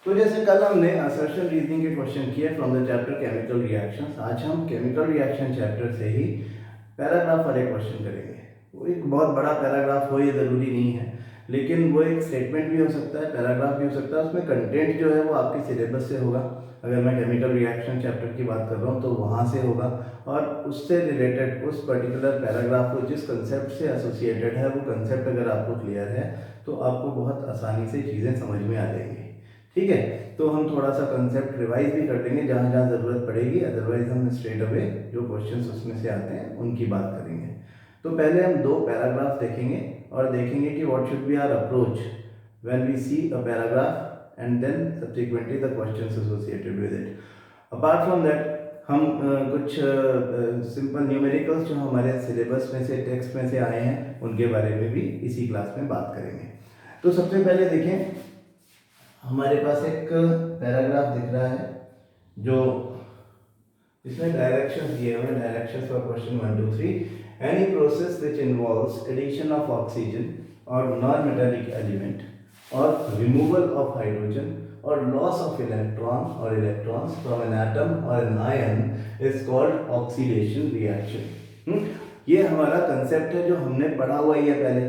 तो जैसे कल हमने असर्शन रीजनिंग के क्वेश्चन किए from the chapter chemical reactions, आज हम केमिकल रिएक्शन चैप्टर से ही पैराग्राफ वाले क्वेश्चन करेंगे। वो एक बहुत बड़ा पैराग्राफ हो ये ज़रूरी नहीं है, लेकिन वो एक स्टेटमेंट भी हो सकता है, पैराग्राफ भी हो सकता है। उसमें कंटेंट जो है वो आपके सिलेबस से होगा। अगर मैं केमिकल रिएक्शन चैप्टर की बात कर रहा हूँ तो वहाँ से होगा, और उससे रिलेटेड उस पर्टिकुलर पैराग्राफ को जिस कंसेप्ट से एसोसिएटेड है वो कंसेप्ट अगर आपको क्लियर है तो आपको बहुत आसानी से चीज़ें समझ में आ जाएंगी। ठीक है, तो हम थोड़ा सा कंसेप्ट रिवाइज भी कर देंगे जहाँ जहाँ ज़रूरत पड़ेगी, अदरवाइज हम स्ट्रेट अवे जो क्वेश्चंस उसमें से आते हैं उनकी बात करेंगे। तो पहले हम दो पैराग्राफ देखेंगे और देखेंगे कि what should be our approach when we see a paragraph and then subsequently the questions associated with it. Apart from that हम कुछ सिंपल न्यूमेरिकल्स जो हमारे सिलेबस में से टेक्स्ट में से आए हैं उनके बारे में भी इसी क्लास में बात करेंगे। तो सबसे पहले देखें, हमारे पास एक पैराग्राफ दिख रहा है जो इसमें डायरेक्शंस दिए हुए हैं। Directions for question 1 2 3, any process which involves addition of oxygen और नॉन मेटालिक एलिमेंट और रिमूवल ऑफ हाइड्रोजन और लॉस ऑफ इलेक्ट्रॉन और इलेक्ट्रॉन्स फ्रॉम एन एटम और an ion is called oxidation reaction. ये हमारा कंसेप्ट है जो हमने पढ़ा हुआ ही है पहले।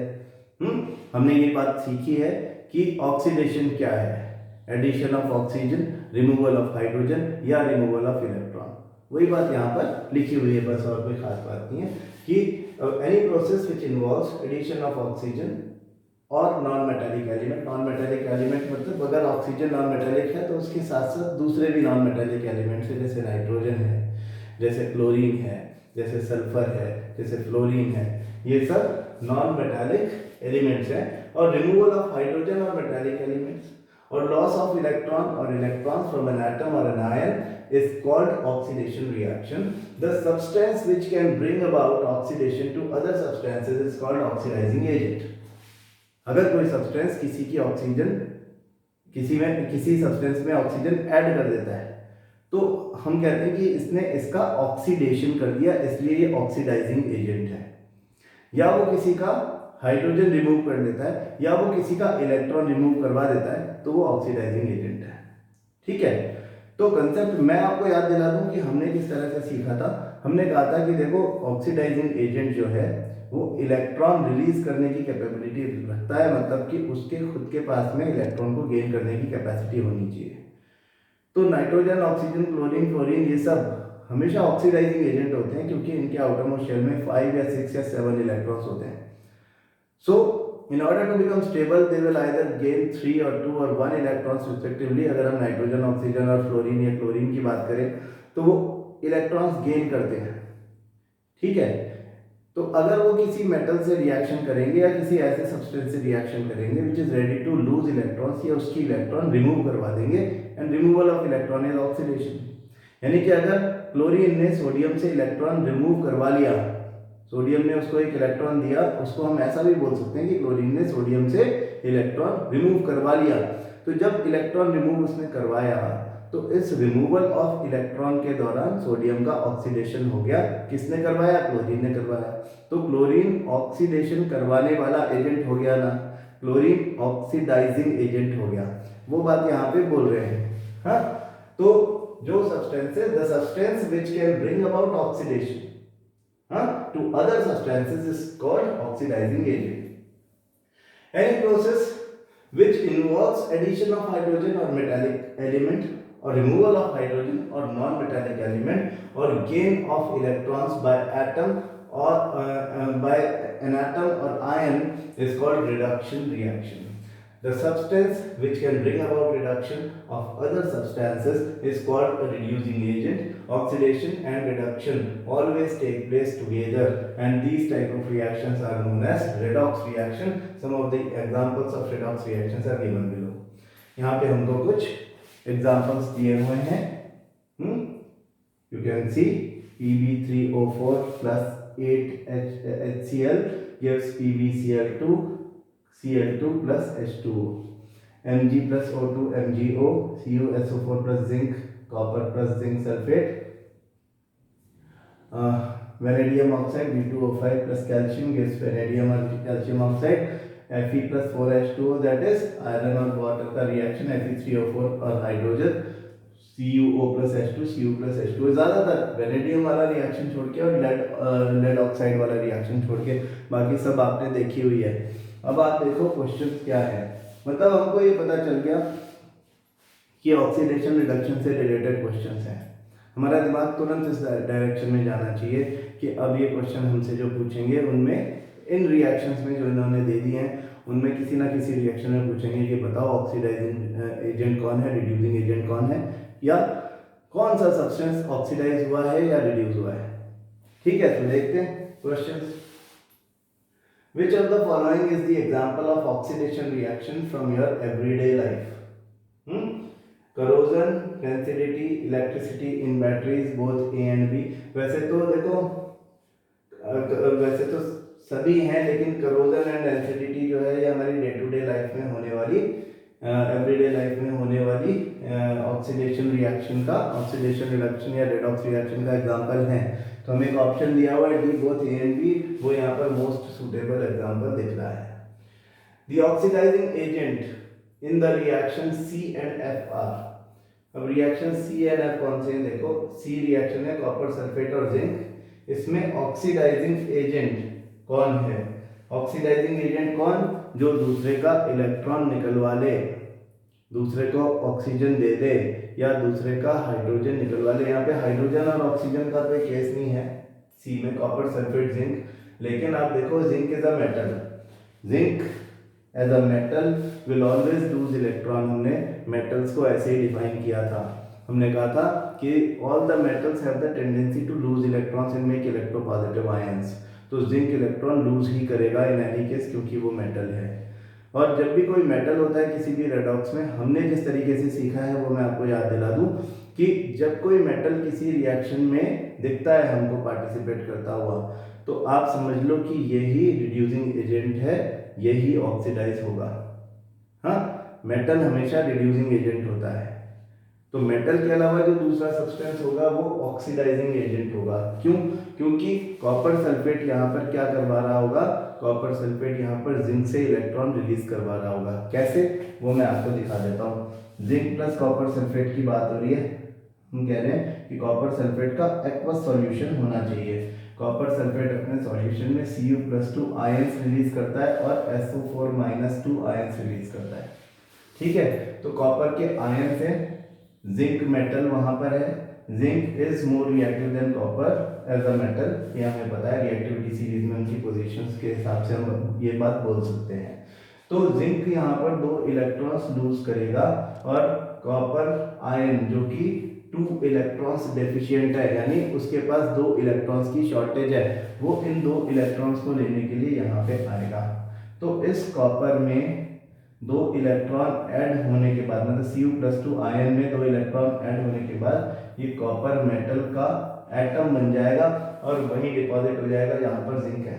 हमने ये बात सीखी है कि ऑक्सीडेशन क्या है, addition of oxygen, removal of hydrogen या रिमूवल ऑफ इलेक्ट्रॉन। वही बात यहाँ पर लिखी हुई है, बस और कोई खास बात नहीं है कि any process which involves addition of oxygen और non metallic element. Non metallic element मतलब अगर ऑक्सीजन नॉन मेटालिक है तो उसके साथ साथ दूसरे भी नॉन मेटालिक एलिमेंट्स है, जैसे नाइट्रोजन है, जैसे क्लोरीन है, जैसे सल्फर है, जैसे फ्लोरीन है, ये सब नॉन मेटालिक एलिमेंट्स हैं। और रिमूवल ऑफ हाइड्रोजन और मेटालिक एलिमेंट्स और लॉस ऑफ इलेक्ट्रॉन और इलेक्ट्रॉन्स फ्रॉम एन एटम और an ion is called oxidation reaction. The substance which can bring about oxidation to other substances is called oxidizing agent. अगर कोई substance किसी की oxygen किसी substance में oxygen add कर देता है तो हम कहते हैं कि इसने इसका ऑक्सीडेशन कर दिया, इसलिए ये ऑक्सीडाइजिंग एजेंट है। या वो किसी का हाइड्रोजन रिमूव कर देता है या वो किसी का इलेक्ट्रॉन रिमूव करवा देता है तो वो ऑक्सीडाइजिंग एजेंट है। ठीक है, तो कंसेप्ट मैं आपको याद दिला दूं कि हमने किस तरह से सीखा था। हमने कहा था कि देखो ऑक्सीडाइजिंग एजेंट जो है वो इलेक्ट्रॉन रिलीज करने की कैपेबिलिटी रखता है, मतलब कि उसके खुद के पास में इलेक्ट्रॉन को गेन करने की कैपेसिटी होनी चाहिए। तो नाइट्रोजन, ऑक्सीजन, क्लोरीन, फ्लोरीन ये सब हमेशा ऑक्सीडाइजिंग एजेंट होते हैं क्योंकि इनके आउटरमोस्ट शेल में 5 या 6 या 7 इलेक्ट्रॉन्स होते हैं। So in order to become stable they will either gain 3 or 2 or 1 electrons respectively। अगर हम नाइट्रोजन, ऑक्सीजन और फ्लोरीन या क्लोरीन की बात करें तो वो इलेक्ट्रॉन्स गेन करते हैं। ठीक है, तो अगर वो किसी मेटल से रिएक्शन करेंगे या किसी ऐसे सब्सटेंस से रिएक्शन करेंगे which is ready to lose electrons, या उसकी इलेक्ट्रॉन रिमूव करवा देंगे, and removal of electron is oxidation. यानी कि अगर क्लोरीन ने सोडियम से इलेक्ट्रॉन रिमूव करवा लिया, सोडियम ने उसको एक इलेक्ट्रॉन दिया, उसको हम ऐसा भी बोल सकते हैं कि क्लोरीन ने सोडियम से इलेक्ट्रॉन रिमूव करवा लिया। तो जब इलेक्ट्रॉन रिमूव उसने करवाया तो इस रिमूवल ऑफ इलेक्ट्रॉन के दौरान सोडियम का ऑक्सीडेशन हो गया। किसने करवाया? क्लोरीन ने करवाया। तो क्लोरीन ऑक्सीडेशन करवाने वाला एजेंट हो गया ना, क्लोरीन ऑक्सीडाइजिंग एजेंट हो गया। वो बात यहाँ पे बोल रहे हैं। हाँ, तो जो substances, the substance which can bring about oxidation to other substances is called oxidizing agent. Any process which involves addition of hydrogen or metallic element or removal of hydrogen or non-metallic element or gain of electrons by atom or by an atom or ion is called reduction reaction. The substance which can bring about reduction of other substances is called a reducing agent. Oxidation and reduction always take place together, and these type of reactions are known as redox reaction. Some of the examples of redox reactions are given below. यहाँ पे हमको कुछ examples दिए हुए हैं। You can see Pb3O4 plus 8HCl gives PbCl2 Cl2 plus H2O, Mg plus O2 MgO, CuSO4 plus zinc, copper plus zinc sulfate, vanadium oxide V2O5 plus calcium gives vanadium or calcium oxide, Fe+4H2O, that is iron और water का reaction Fe3O4 और hydrogen CuO+H2 Cu+H2O, ज़्यादातर vanadium वाला reaction छोड़ के और lead oxide वाला reaction छोड़ के बाकी सब आपने देखी हुई है। अब आप देखो क्वेश्चन क्या है, मतलब हमको ये पता चल गया कि ऑक्सीडेशन रिडक्शन से रिलेटेड क्वेश्चंस हैं। हमारा दिमाग तुरंत इस डायरेक्शन में जाना चाहिए कि अब ये क्वेश्चन हमसे जो पूछेंगे उनमें इन रिएक्शंस में जो इन्होंने दे दिए हैं उनमें किसी ना किसी रिएक्शन में पूछेंगे कि बताओ ऑक्सीडाइजिंग एजेंट कौन है, रिड्यूसिंग एजेंट कौन है, या कौन सा सब्सटेंस ऑक्सीडाइज हुआ है या रिड्यूस हुआ है। ठीक है, तो देखते हैं questions. Which of the following is the example of oxidation reaction from your everyday life? Corrosion, density, electricity in batteries, both A and B. वैसे तो देखो वैसे तो सभी हैं, लेकिन करोजन एंड डेंसिटी जो है ये हमारी डे टू डे लाइफ में होने वाली एवरीडे लाइफ में होने वाली ऑक्सीडेशन रिएक्शन का, ऑक्सीडेशन रिडक्शन या रेडॉक्स रिएक्शन का एग्जांपल है। तो हमें एक ऑप्शन दिया हुआ है D, both A and B, वो यहाँ पर मोस्ट सुटेबल एग्जांपल दिख रहा है। The oxidising agent in the reaction C and F are. अब रिएक्शन सी एंड एफ कौन से हैं? देखो, सी रिएक्शन है कॉपर सल्फेट और जिंक। इसमें ऑक्सीडाइजिंग एजेंट कौन है? ऑक्सीडाइजिंग एजेंट कौन? जो दूसरे का इलेक्ट्रॉन निकलवा ले, दूसरे को ऑक्सीजन दे दे, या दूसरे का हाइड्रोजन निकलवा ले। यहाँ पे हाइड्रोजन और ऑक्सीजन का कोई केस नहीं है सी में, कॉपर सल्फेट जिंक। लेकिन आप देखो zinc is a metal, zinc as a metal will always lose electron. हमने मेटल्स को ऐसे ही डिफाइन किया था, हमने कहा था कि all the metals have the tendency to lose electrons and make electropositive ions. तो जिंक इलेक्ट्रॉन लूज ही करेगा इन एनी केस, क्योंकि वो मेटल है। और जब भी कोई मेटल होता है किसी भी रेडॉक्स में, हमने जिस तरीके से सीखा है वो मैं आपको याद दिला दूं कि जब कोई मेटल किसी रिएक्शन में दिखता है हमको पार्टिसिपेट करता हुआ, तो आप समझ लो कि यही रिड्यूसिंग एजेंट है, यही ऑक्सीडाइज होगा। हाँ, मेटल हमेशा रिड्यूसिंग एजेंट होता है। तो मेटल के अलावा जो दूसरा सब्सटेंस होगा वो ऑक्सीडाइजिंग एजेंट होगा। क्यों? क्योंकि कॉपर सल्फेट यहाँ पर क्या करवा रहा होगा? कॉपर सल्फेट यहाँ पर जिंक से इलेक्ट्रॉन रिलीज करवा रहा होगा। कैसे? वो मैं आपको दिखा देता हूँ। जिंक प्लस कॉपर सल्फेट की बात हो रही है। हम कह रहे हैं कि कॉपर सल्फेट का एक्वस सॉल्यूशन होना चाहिए। कॉपर सल्फेट अपने सॉल्यूशन में Cu+2 आयंस रिलीज करता है और SO4-2 आयंस रिलीज करता है। ठीक है, तो कॉपर के आयंस है, जिंक मेटल वहां पर है, zinc is more reactive than copper as a metal, ये हमें पता है। रिएक्टिविटी सीरीज में उनकी पोजीशंस के हिसाब से हम ये बात बोल सकते हैं। तो जिंक यहाँ पर 2 इलेक्ट्रॉन्स लूज करेगा और कॉपर आयन जो कि 2 इलेक्ट्रॉन्स डेफिशिएंट है, यानी उसके पास 2 इलेक्ट्रॉन्स की शॉर्टेज है, वो इन 2 इलेक्ट्रॉन्स को लेने के लिए यहाँ पे आएगा। तो इस कॉपर में 2 इलेक्ट्रॉन ऐड होने के बाद, मतलब Cu+2 आयन में 2 इलेक्ट्रॉन ऐड होने के बाद ये कॉपर मेटल का एटम बन जाएगा और वहीं डिपॉजिट हो जाएगा जहां पर जिंक है।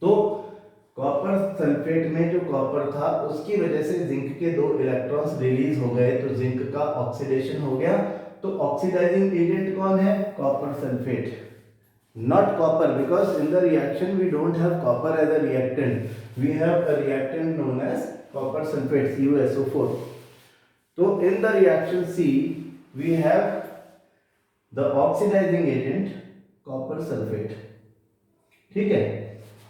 तो कॉपर सल्फेट में जो कॉपर था उसकी वजह से जिंक के 2 इलेक्ट्रॉन्स रिलीज हो गए, तो जिंक का ऑक्सीडेशन हो गया। तो ऑक्सीडाइजिंग एजेंट कौन है? Copper sulphate, not copper, because in the reaction we don't have copper as a reactant, we have a reactant known as copper sulfate CuSO4. So in the reaction C we have the oxidizing agent copper sulfate. ठीक है,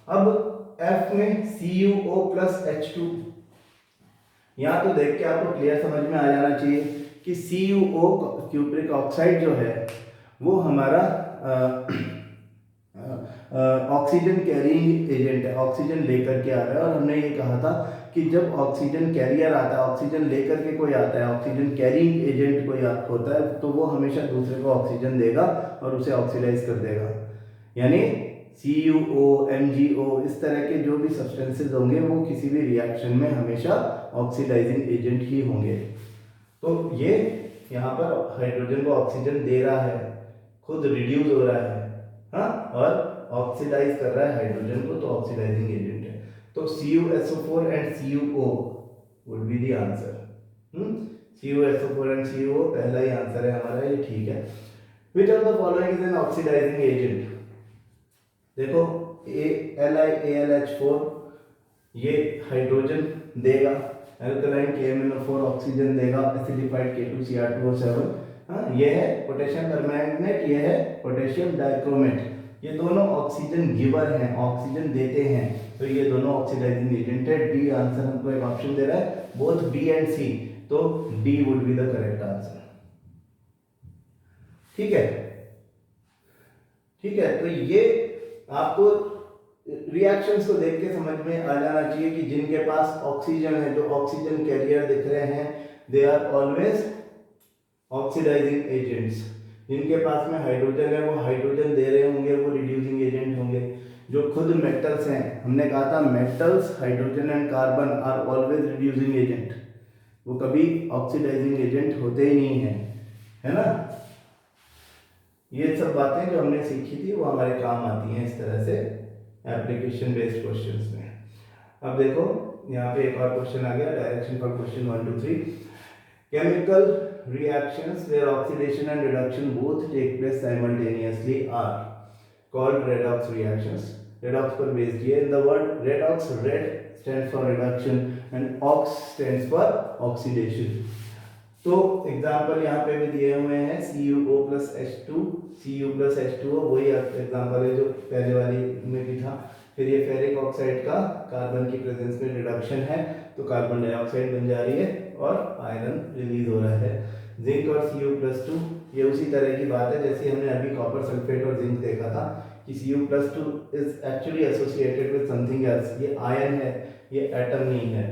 अब F में CuO+H2, यहाँ तो देख के आपको clear समझ में आ जाना चाहिए कि CuO क्यूप्रिक ऑक्साइड जो है वो हमारा ऑक्सीजन कैरिंग एजेंट है, ऑक्सीजन लेकर के आ रहा है। और हमने ये कहा था कि जब ऑक्सीजन कैरियर आता है, ऑक्सीजन लेकर के कोई आता है, ऑक्सीजन कैरिंग एजेंट कोई होता है, तो वो हमेशा दूसरे को ऑक्सीजन देगा और उसे ऑक्सीडाइज कर देगा। यानी CuO, MgO, इस तरह के जो भी सब्सटेंसेस होंगे वो किसी भी रिएक्शन में हमेशा ऑक्सीडाइजिंग एजेंट ही होंगे। तो ये यहाँ पर हाइड्रोजन को ऑक्सीजन दे रहा है, खुद रिड्यूस हो रहा है, हाँ, और ऑक्सीडाइज कर रहा है हाइड्रोजन को, तो ऑक्सीडाइजिंग एजेंट है। तो CuSO4 and CuO would be the answer. CuSO4 and CuO पहला ही आंसर है हमारा, ये ठीक है। Which of the following is an oxidising agent? देखो AlH4 ये हाइड्रोजन देगा, अल्कलाइन KMnO4 ऑक्सीजन देगा, एसिडिफाइड K2Cr2O7। हाँ, ये है पोटेशियम परमैंगनेट, ये है पोटेशियम डाइक्रोमेट। ये दोनों ऑक्सीजन गिवर हैं, ऑक्सीजन देते हैं, तो ये दोनों ऑक्सीडाइजिंग एजेंट है। डी आंसर हमको एक ऑप्शन दे रहा है, बोथ बी एंड सी, तो D would be the correct answer. ठीक है, ठीक है। तो ये आपको रिएक्शंस को देख के समझ में आ जाना चाहिए कि जिनके पास ऑक्सीजन है, जो ऑक्सीजन कैरियर दिख रहे हैं, they are always oxidising agents. जिनके पास में हाइड्रोजन है, वो हाइड्रोजन दे रहे होंगे, वो रिड्यूसिंग एजेंट होंगे। जो खुद मेटल्स हैं, हमने कहा था metals, hydrogen and carbon are always reducing agent, वो कभी ऑक्सीडाइजिंग एजेंट होते ही नहीं है, है ना। ये सब बातें जो हमने सीखी थी वो हमारे काम आती हैं इस तरह से एप्लीकेशन बेस्ड क्वेश्चंस में। अब देखो यहाँ पे एक और क्वेश्चन आ गया, direction for question 1 2 3। Chemical reactions where oxidation and reduction both take place simultaneously are called redox reactions. Redox पर based है। In the word redox, red stands for reduction and ox stands for oxidation. तो example यहाँ पे भी दिए हुए हैं, CuO plus H2, Cu plus H2O, वही एग्जाम्पल है जो पहले वाली में भी था। फिर ये फेरिक ऑक्साइड का कार्बन की प्रेजेंस में रिडक्शन है, तो कार्बन डाइऑक्साइड बन जा रही है और आयरन रिलीज हो रहा है। जिंक और Cu+2, ये उसी तरह की बात है जैसे हमने अभी कॉपर सल्फेट और जिंक देखा था कि Cu+2 is actually associated with something else, ये आयन है, ये एटम नहीं है।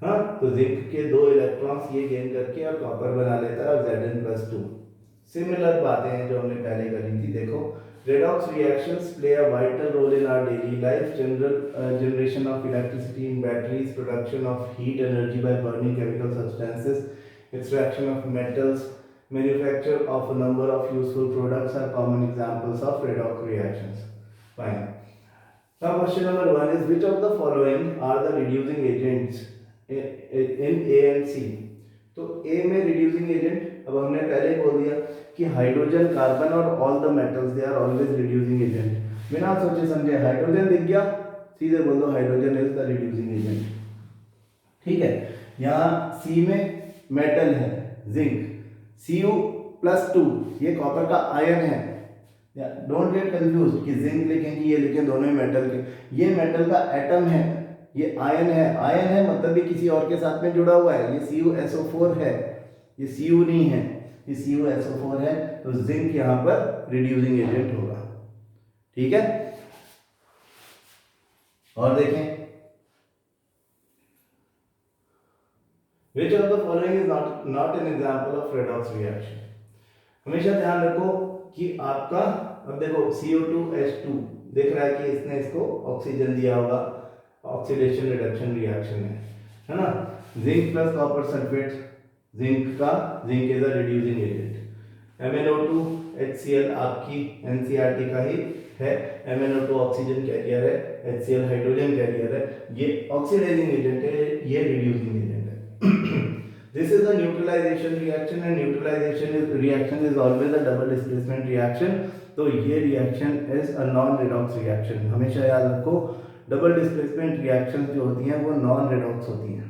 हाँ, तो जिंक के 2 इलेक्ट्रॉन्स ये गेन करके और कॉपर बना लेता है और Zn+2। सिमिलर बातें हैं जो हमने पहले करी थी। देखो, redox reactions play a vital role in our daily life. Generation of electricity in batteries, production of heat energy by burning chemical substances, extraction of metals, manufacture of a number of useful products are common examples of redox reactions. Fine. Now question number 1 is, which of the following are the reducing agents in A and C? तो A में reducing agent, अब हमने पहले ही बोल दिया कि hydrogen, carbon और all the metals they are always reducing agent. बिना सोचे समझे हाइड्रोजन दिख गया, सीधे बोल दो hydrogen is the reducing agent. ठीक है, यहाँ C में मेटल है जिंक, Cu+2 ये कॉपर का आयन है। डोंट गेट कंफ्यूज कि जिंक लिखें कि ये लिखें, दोनों ही मेटल के। ये मेटल का एटम है, ये आयन है। आयन है मतलब ये किसी और के साथ में जुड़ा हुआ है। ये CuSO4 है, ये Cu नहीं है, ये CuSO4 है, तो जिंक यहाँ पर रिड्यूसिंग एजेंट होगा। ठीक है, और देखें, which of the following is not an example of redox reaction? हमेशा ध्यान रखो कि आपका, अब देखो CO2H2 देख रहा है कि इसने इसको ऑक्सीजन दिया होगा, ऑक्सीडेशन रिडक्शन रिएक्शन है ना। Zinc plus copper sulphate, zinc is a reducing agent. MnO2 HCl आपकी NCERT का ही है, MnO2 ऑक्सीजन कैरियर है, HCl हाइड्रोजन कैरियर है, ये ऑक्सीडाइजिंग एजेंट है, ये रिड्यूसिंग एजेंट है। This is a neutralization reaction and neutralization reaction is always a double displacement reaction, तो ये reaction is a non-redox reaction। हमेशा याद रखो, डबल डिस्प्लेसमेंट रिएक्शन जो होती हैं वो नॉन रेडॉक्स होती हैं।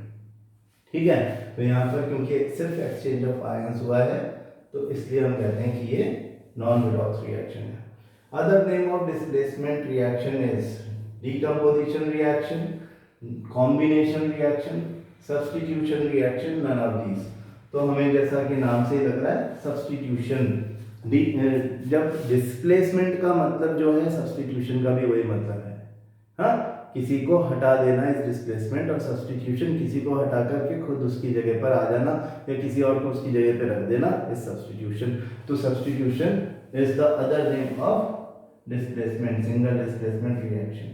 ठीक है, तो यहाँ पर क्योंकि सिर्फ एक्सचेंज ऑफ आयंस हुआ है तो इसलिए हम कहते हैं कि ये नॉन रेडॉक्स रिएक्शन है। Other name of displacement reaction is decomposition reaction, combination reaction, substitution reaction, none of these. तो हमें जैसा कि नाम से ही लग रहा है सब्स्टिट्यूशन, जब डिस्प्लेसमेंट का मतलब जो है सब्स्टिट्यूशन का भी वही मतलब है। हाँ, किसी को हटा देना इज डिस्प्लेसमेंट, और सब्स्टिट्यूशन किसी को हटा करके खुद उसकी जगह पर आ जाना या किसी और को उसकी जगह पर रख देना इज सब्स्टिट्यूशन। तो substitution is the other name of displacement, single displacement reaction.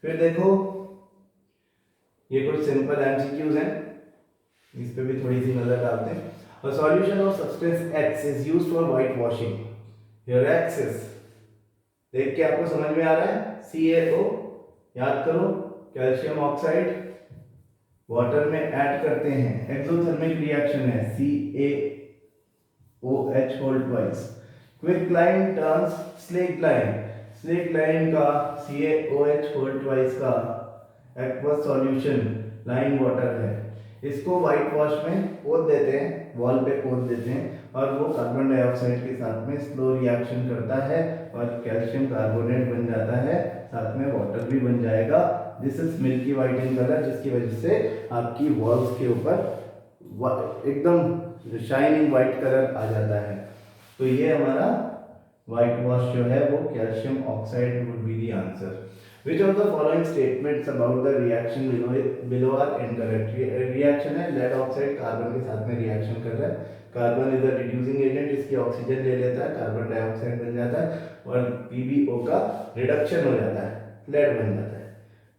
फिर देखो, ये कुछ सिंपल एमसीक्यूज हैं, इस पे भी थोड़ी सी नजर डालते हैं। A solution of substance X is used for white washing. Your X is, देख के आपको समझ में आ रहा है, CaO, याद करो, कैल्शियम ऑक्साइड वाटर में ऐड करते हैं, एक्सोथर्मिक रिएक्शन है, CaOH whole twice. Quick lime turns slaked lime, slaked lime का CaOH फोर ट्वाइस का एक्वस सॉल्यूशन लाइन वाटर है, इसको वाइट वॉश में पोत देते हैं, वॉल पे पोत देते हैं और वो कार्बन डाइऑक्साइड के साथ में स्लो रिएक्शन करता है और कैल्शियम कार्बोनेट बन जाता है, साथ में वाटर भी बन जाएगा। This is milky white in colour, जिसकी वजह से आपकी वॉल्स के ऊपर एकदम शाइनिंग वाइट कलर आ जाता है। तो ये हमारा वाइट वॉश जो है वो calcium oxide would be the answer. Which of the following statements about the reaction below are incorrect? Reaction है, लेड ऑक्साइड कार्बन के साथ में रिएक्शन कर रहा है, carbon is a reducing agent, इसकी ऑक्सीजन ले लेता है, कार्बन डाइऑक्साइड बन जाता है और PbO का रिडक्शन हो जाता है, लेड बन जाता है।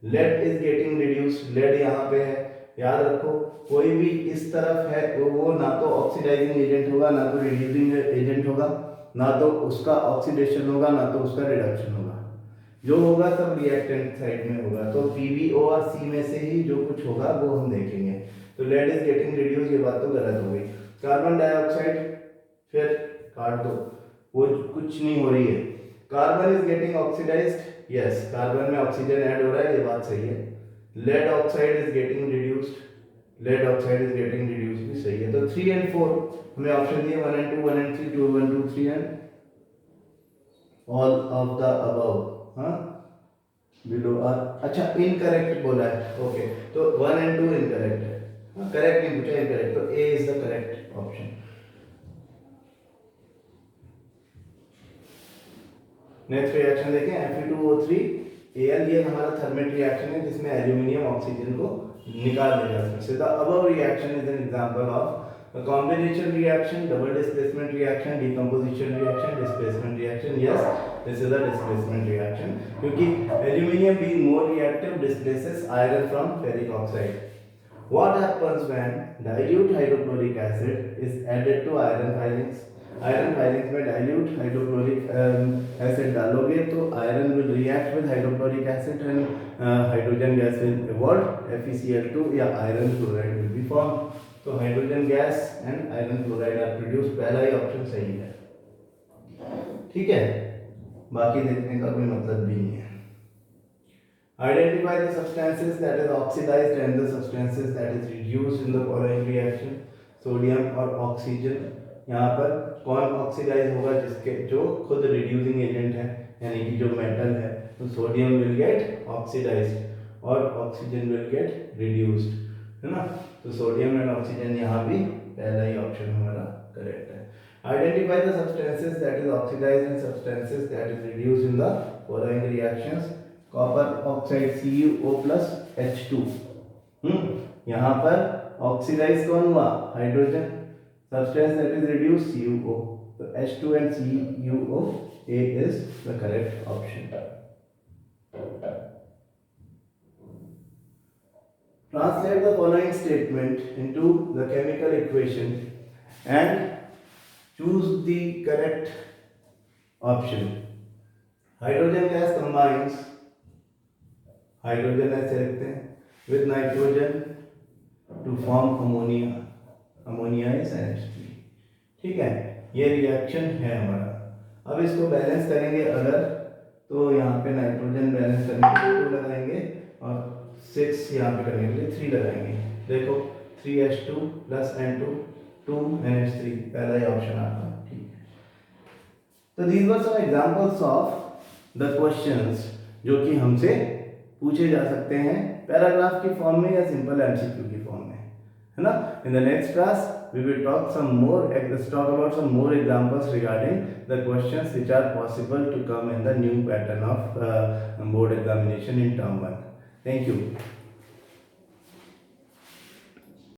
Lead is getting reduced, lead यहाँ पे है, याद रखो कोई भी इस तरफ है तो वो ना तो ऑक्सीडाइजिंग एजेंट होगा, ना तो रिड्यूसिंग एजेंट होगा, ना तो उसका ऑक्सीडेशन होगा, ना तो उसका रिडक्शन होगा, जो होगा सब रिएक्टेंट साइड में होगा। तो PbO और C में से ही जो कुछ होगा वो हम देखेंगे। तो लेड इज गेटिंग रिड्यूस, ये बात तो गलत हो गई। कार्बन डाइऑक्साइड फिर काट दो, वो कुछ नहीं हो रही है। Carbon is getting oxidised, yes carbon में ऑक्सीजन ऐड हो रहा है, ये बात सही है। Lead oxide is getting reduced, lead oxide is getting reduced भी सही है। तो 3 and 4 हमें ऑप्शन दिए 1 and 2, 1 and 3, 2 1 2 3 and all of the above। हाँ बिलो आर, अच्छा इनकरेक्ट बोला है, ओके तो 1 and 2 इनकरेक्ट है, हाँ करेक्ट नहीं पूछा, इनकरेक्ट, तो A is the correct option. Next reaction देखें, Fe2O3 Al, ये हमारा थर्मेट रिएक्शन है जिसमें एल्यूमिनियम ऑक्सीजन को निकाल देगा इसमें से। The above reaction is an example of a combination reaction, double displacement reaction, decomposition reaction, displacement reaction। yes this is a displacement reaction क्योंकि aluminium being more reactive displaces iron from ferric oxide। what happens when dilute hydrochloric acid is added to iron filings? Iron filings में dilute hydrochloric acid डालोगे तो iron will react with hydrochloric acid and hydrogen gas will evolve, FeCl2 या iron chloride will be form. तो hydrogen gas and iron chloride are produced, पहला ही option सही है, ठीक है, बाकी देखने का कोई मतलब भी नहीं है। Identify the substances that is oxidised and the substances that is reduced in the following reaction. Sodium और ऑक्सीजन, यहाँ पर कौन ऑक्सीडाइज होगा? जिसके जो खुद रिड्यूसिंग एजेंट है, यानी कि जो मेटल है, तो सोडियम विल गेट ऑक्सीडाइज्ड और ऑक्सीजन विल गेट रिड्यूस्ड, है ना। तो सोडियम एंड ऑक्सीजन यहाँ भी पहला ही ऑप्शन हमारा करेक्ट है। Identify the substances that is oxidised and substances that is reduced in the following reactions. Copper oxide CuO+H2, यहाँ पर ऑक्सीडाइज कौन हुआ? Hydrogen. Substance that is reduced CuO, so H2 and CuO, A is the correct option। Translate the following statement into the chemical equation and choose the correct option। Hydrogen gas combines, hydrogen ऐसे लिखते हैं, with nitrogen to form ammonia, ammonia is NH3, ठीक है, ये reaction है हमारा। अब इसको बैलेंस करेंगे अगर, तो यहाँ पे नाइट्रोजन बैलेंस करने के लिए 2 लगाएंगे और 6 यहाँ पे करने के लिए 3 लगाएंगे। देखो 3H2 + N2 2NH3, पहला ही ऑप्शन आता है, ठीक है। तो these were some examples of the questions जो कि हमसे पूछे जा सकते हैं पैराग्राफ की फॉर्म में या सिंपल MCQ की फॉर्म में, है ना। In the next class we will talk about some more examples regarding the questions which are possible to come in the new pattern of board examination in term 1। Thank you।